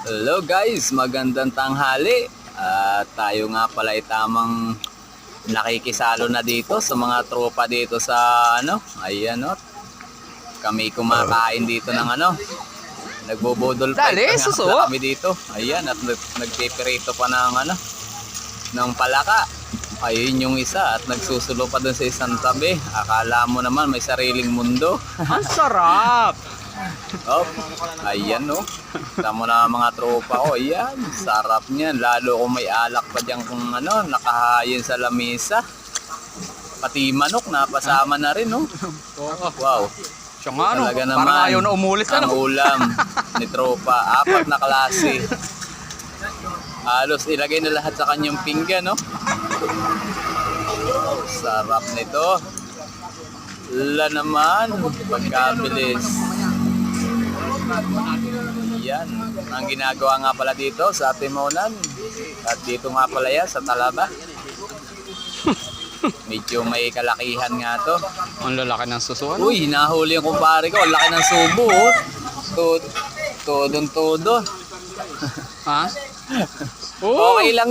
Hello guys, magandang tanghali. Tayo nga pala ay tamang nakikisalo na dito sa mga tropa dito sa ayan kami kumakain dito ng nagbobodol fight Dali, nga suso. pala kami dito. Ayan, at nagpiperito pa ng palaka. Ayun yung isa at nagsusulo pa dun sa isang tabi. Akala mo naman may sariling mundo. Ang sarap! Oh, ayan Tama na mga tropa ko. Ayan, sarap niyan. Lalo kung may alak pa diyan kung nakahayin sa lamesa. Pati manok napasama na rin Wow. Siya nga Talaga parang naman, ayaw na umulit ang ulam ni tropa. 4 na klase. Halos ilagay na lahat sa kanyang pinggan Sarap nito. Wala naman, pagkabilis. Yan, ang ginagawa nga pala dito sa Timonan. At dito nga pala yan sa Talaba. Medyo may kalakihan nga to. Ang lalaki ng susuan. Uy, hinahuli yung kumpare ko. Ang laki ng subo. Todong-todo. Ha? Okay lang